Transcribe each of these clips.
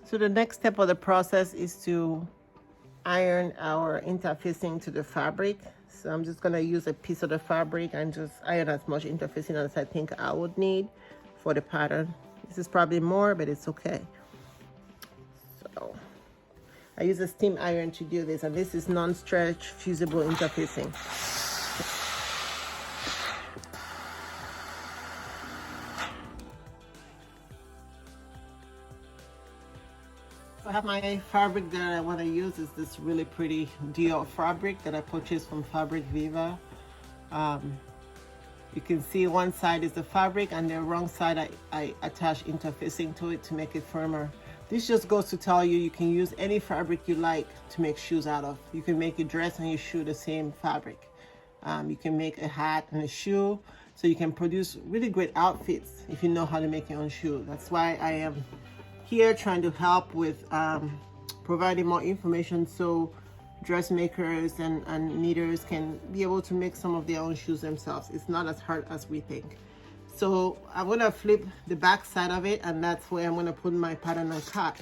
So the next step of the process is to iron our interfacing to the fabric. So I'm just gonna use a piece of the fabric and just iron as much interfacing as I think I would need for the pattern. This is probably more, but it's okay. So I use a steam iron to do this, and this is non-stretch fusible interfacing. I have my fabric that I want to use. Is this really pretty Dior fabric that I purchased from Fabric Viva. You can see one side is the fabric and the wrong side I attach interfacing to it to make it firmer. This just goes to tell you you can use any fabric you like to make shoes out of. You can make a dress and your shoe the same fabric. You can make a hat and a shoe, so you can produce really great outfits if you know how to make your own shoe. That's why I am here trying to help with providing more information so dressmakers and knitters can be able to make some of their own shoes themselves. It's not as hard as we think. So I'm gonna flip the back side of it, and that's where I'm gonna put my pattern and cut.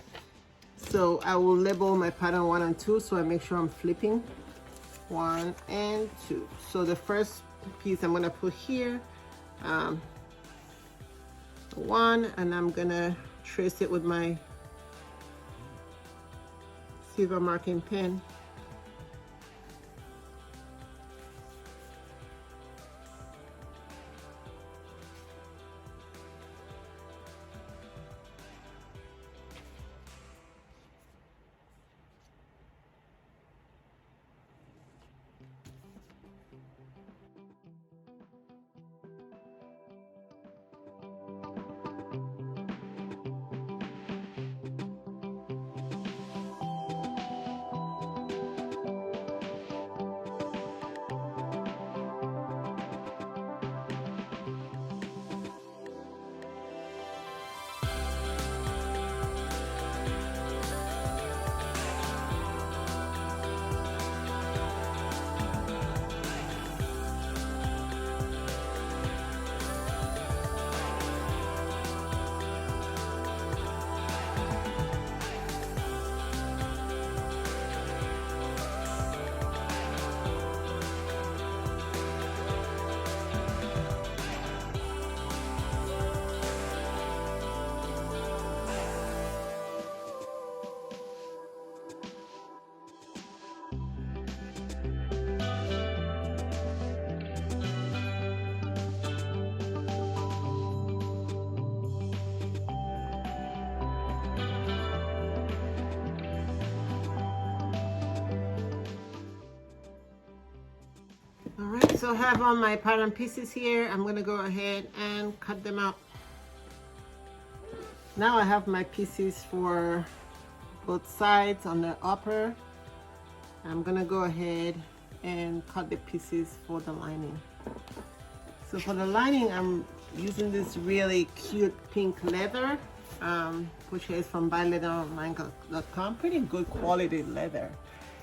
So I will label my pattern 1 and 2, so I make sure I'm flipping 1 and 2. So the first piece I'm gonna put here, 1, and I'm gonna trace it with my silver marking pen. All right, so I have all my pattern pieces here. I'm gonna go ahead and cut them out. Now I have my pieces for both sides on the upper. I'm gonna go ahead and cut the pieces for the lining. So for the lining, I'm using this really cute pink leather, which is from buyleatheronline.com. Pretty good quality leather.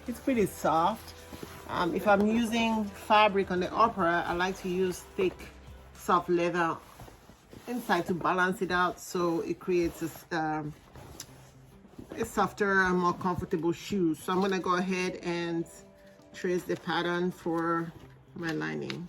It's pretty soft. If I'm using fabric on the upper, I like to use thick, soft leather inside to balance it out, so it creates a softer and more comfortable shoe. So I'm gonna go ahead and trace the pattern for my lining.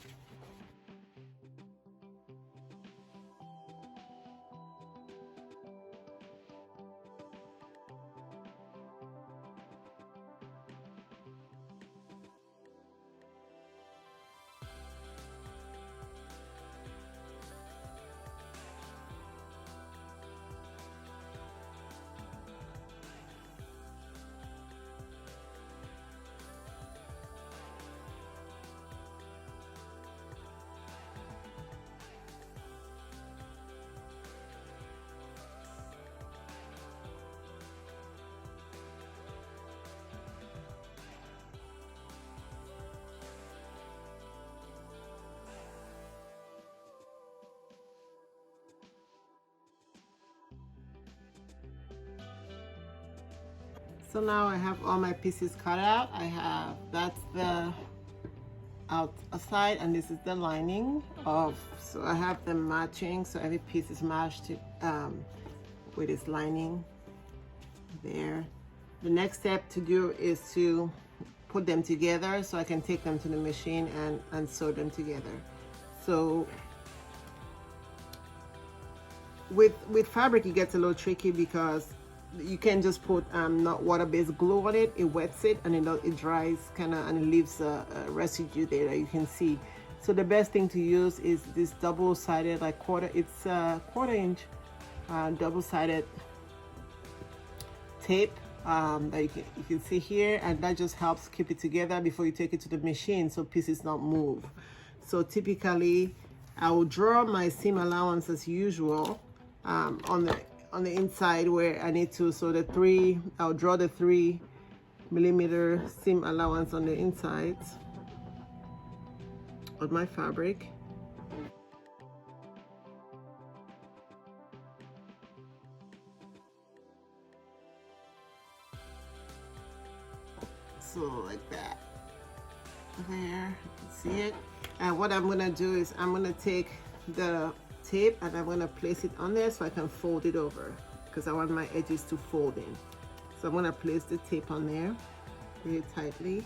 So now I have all my pieces cut out. That's the outside, and this is the lining of, so I have them matching, so every piece is matched with its lining. There. The next step to do is to put them together so I can take them to the machine and sew them together. So with fabric it gets a little tricky because you can't just put not water-based glue on it. It wets it and it dries kind of, and it leaves a residue there that you can see. So the best thing to use is this double-sided, like it's a quarter-inch double-sided tape that you can see here, and that just helps keep it together before you take it to the machine so pieces don't move. So typically I will draw my seam allowance as usual on the inside where I need to. So I'll draw the 3mm seam allowance on the insides of my fabric. So like that. There, you can see it. And what I'm gonna do is I'm gonna take the tape and I'm gonna place it on there so I can fold it over because I want my edges to fold in. So I'm gonna place the tape on there very tightly.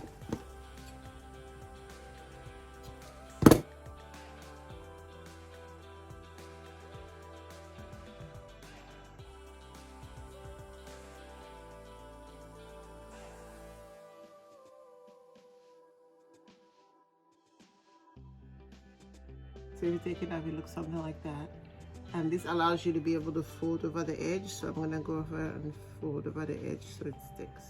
So if you take it out, it looks something like that. And this allows you to be able to fold over the edge. So I'm gonna go over and fold over the edge so it sticks.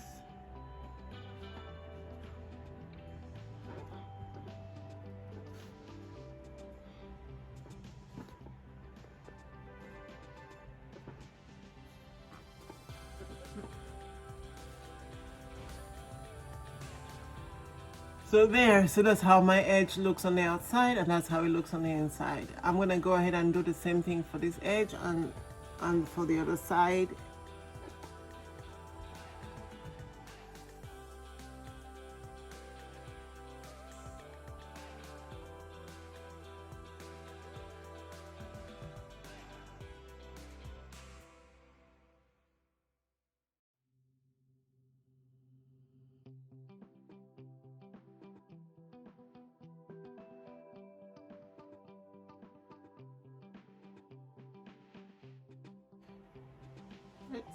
So that's how my edge looks on the outside, and that's how it looks on the inside. I'm gonna go ahead and do the same thing for this edge and for the other side.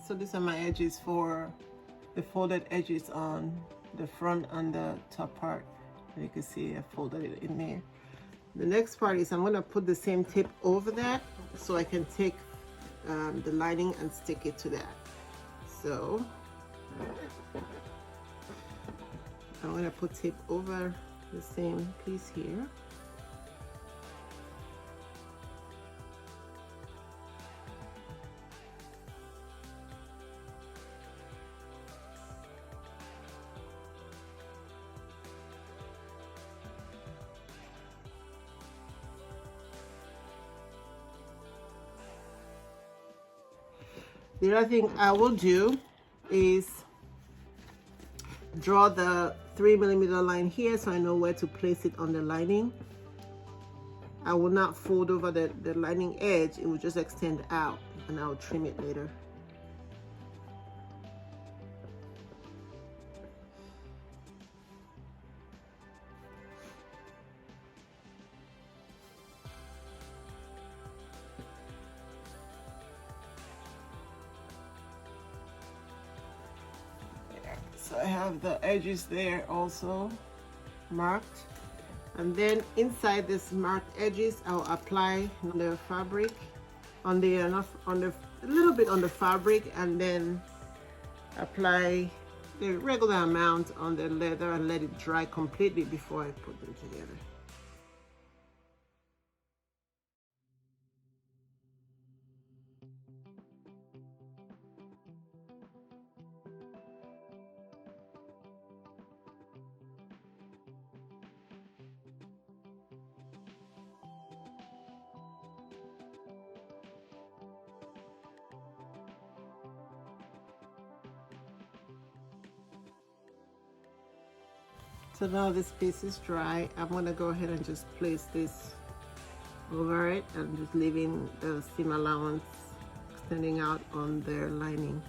So these are my edges for the folded edges on the front and the top part. And you can see I folded it in there. The next part is I'm going to put the same tape over that so I can take the lining and stick it to that. So I'm going to put tape over the same piece here. The other thing I will do is draw the 3mm line here so I know where to place it on the lining. I will not fold over the lining edge, it will just extend out and I'll trim it later. So I have the edges there also marked, and then inside this marked edges I'll apply the fabric on the a little bit on the fabric, and then apply the regular amount on the leather and let it dry completely before I put them together. So now this piece is dry. I'm gonna go ahead and just place this over it and just leaving the seam allowance extending out on their lining.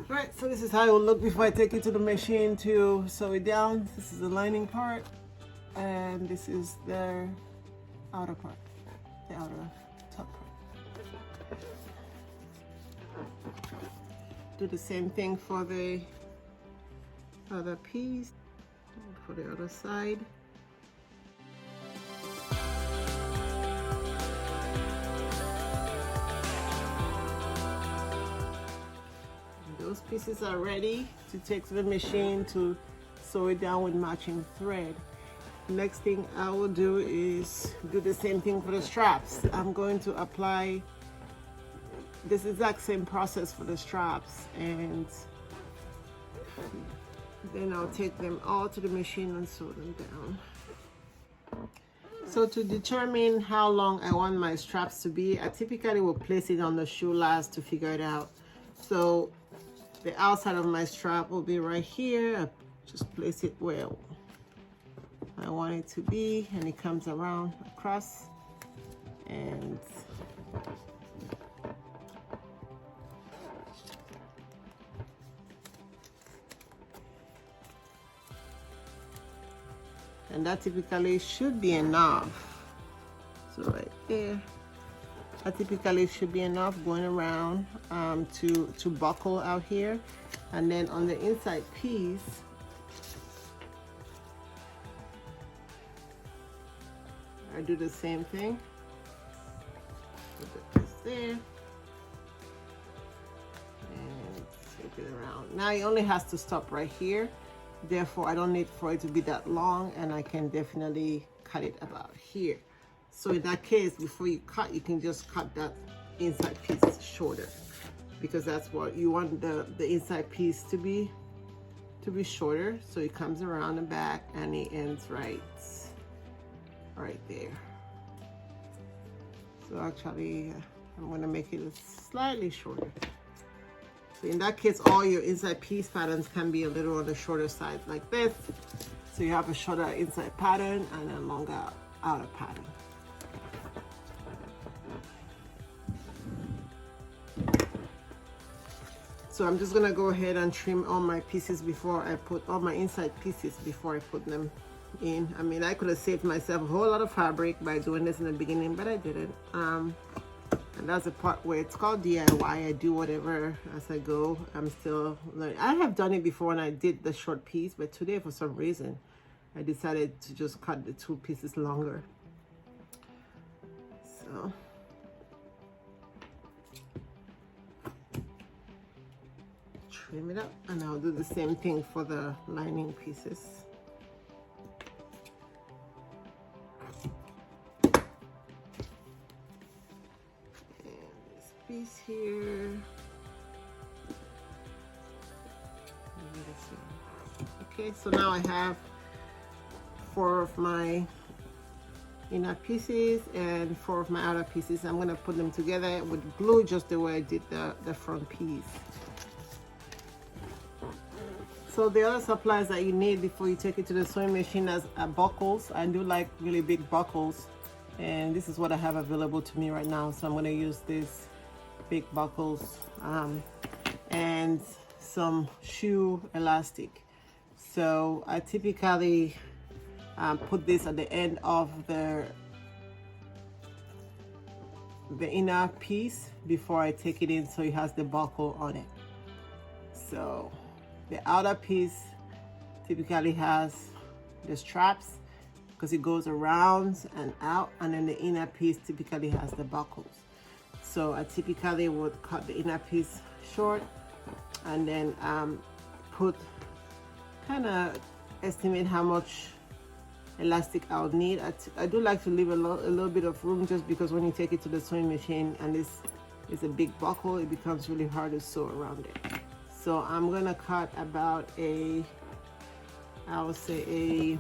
Right, so this is how it will look before I take it to the machine to sew it down. This is the lining part, and this is the outer part, the outer top part. Do the same thing for the other piece, for the other side. Those pieces are ready to take to the machine to sew it down with matching thread. Next thing I will do is do the same thing for the straps. I'm going to apply this exact same process for the straps, and then I'll take them all to the machine and sew them down. So to determine how long I want my straps to be, I typically will place it on the shoe last to figure it out. So the outside of my strap will be right here. I just place it where I want it to be, and it comes around across, and that typically should be enough. So right there, that typically should be enough going around to buckle out here. And then on the inside piece, I do the same thing. Put this there and take it around. Now it only has to stop right here. Therefore, I don't need for it to be that long, and I can definitely cut it about here. So in that case, before you cut, you can just cut that inside piece shorter, because that's what you want the inside piece to be shorter. So it comes around the back and it ends right there. So actually, I'm gonna make it slightly shorter. So in that case, all your inside piece patterns can be a little on the shorter side like this. So you have a shorter inside pattern and a longer outer pattern. So I'm just gonna go ahead and trim all my pieces before I put all my inside pieces before I put them in. I mean, I could have saved myself a whole lot of fabric by doing this in the beginning, but I didn't. And that's the part where it's called DIY. I do whatever as I go. I'm still learning. I have done it before when I did the short piece, but today for some reason I decided to just cut the two pieces longer. So trim it up, and I'll do the same thing for the lining pieces. Piece here. Okay, so now I have 4 of my inner pieces and 4 of my outer pieces. I'm gonna put them together with glue just the way I did the front piece. So the other supplies that you need before you take it to the sewing machine are buckles. I do like really big buckles, and this is what I have available to me right now. So I'm gonna use this big buckles and some shoe elastic. So I typically put this at the end of the inner piece before I take it in, so it has the buckle on it. So the outer piece typically has the straps because it goes around and out, and then the inner piece typically has the buckles. So I typically would cut the inner piece short and then kind of estimate how much elastic I'll need. I do like to leave a little bit of room, just because when you take it to the sewing machine and this is a big buckle, it becomes really hard to sew around it. So I'm gonna cut about I would say a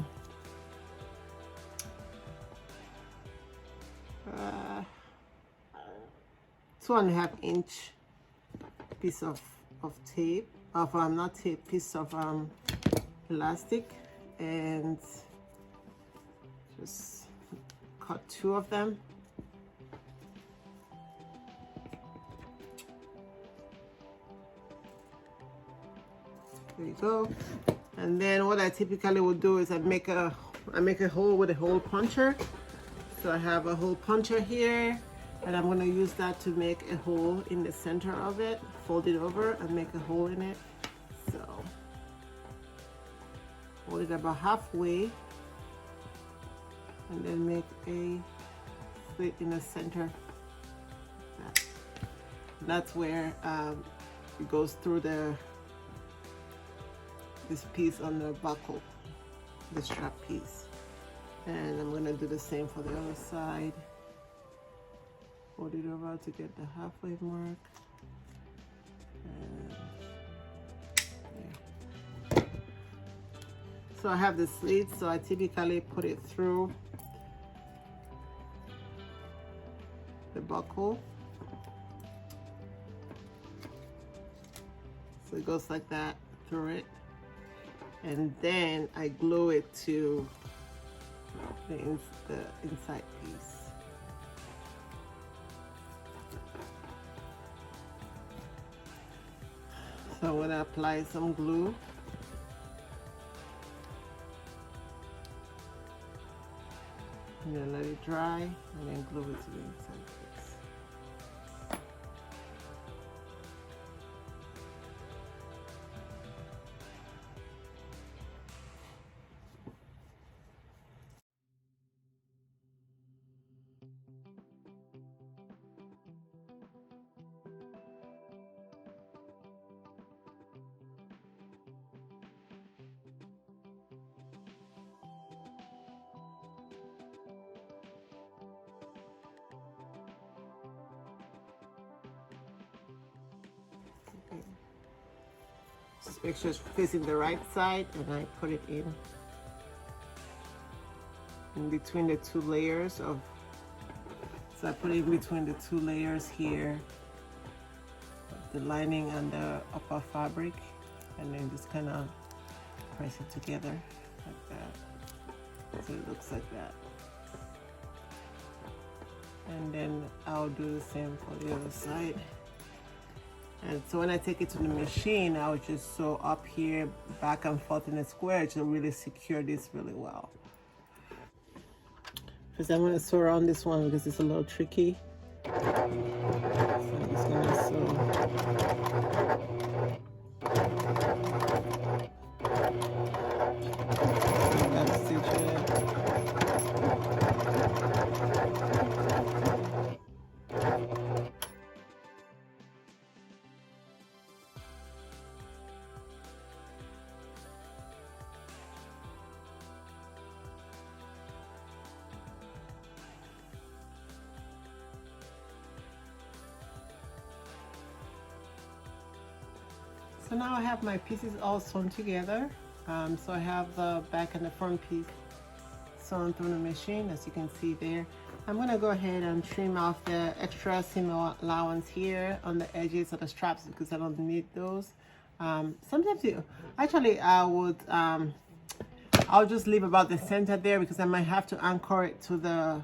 2.5 inch piece of tape, not tape, piece of elastic, and just cut 2 of them. There you go. And then what I typically would do is I make a hole with a hole puncher. So I have a hole puncher here, and I'm going to use that to make a hole in the center of it. Fold it over and make a hole in it. So hold it about halfway, and then make a slit in the center. That's where it goes through this piece on the buckle, the strap piece. And I'm gonna do the same for the other side. Fold it over to get the halfway mark. And there. So I have the slits, so I typically put it through the buckle. So it goes like that through it. And then I glue it to the inside piece. So I'm going to apply some glue. And then let it dry, and then glue it to the inside piece. Okay. Just make sure it's facing the right side, and I put it in between the two layers of, so I put it in between the two layers here, the lining and the upper fabric, and then just kind of press it together like that, so it looks like that. And then I'll do the same for the other side. And so when I take it to the machine, I'll just sew up here, back and forth in a square to really secure this really well. Because I'm going to sew around this one because it's a little tricky. So I'm just going to sew. So now I have my pieces all sewn together. So I have the back and the front piece sewn through the machine, as you can see there. I'm going to go ahead and trim off the extra seam allowance here on the edges of the straps because I don't need those. Sometimes I'll just leave about the center there because I might have to anchor it to the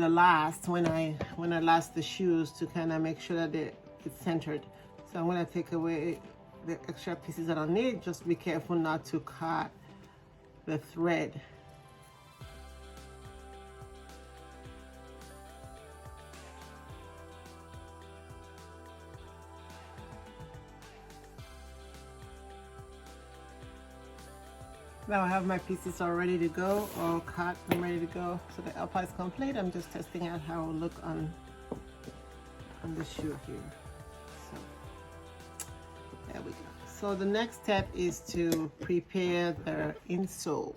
last when I last the shoes to kind of make sure that it's centered. So I'm going to take away the extra pieces that I need. Just be careful not to cut the thread. Now I have my pieces all ready to go, all cut and ready to go. So the upper is complete. I'm just testing out how it will look on the shoe here. So there we go. So the next step is to prepare the insole.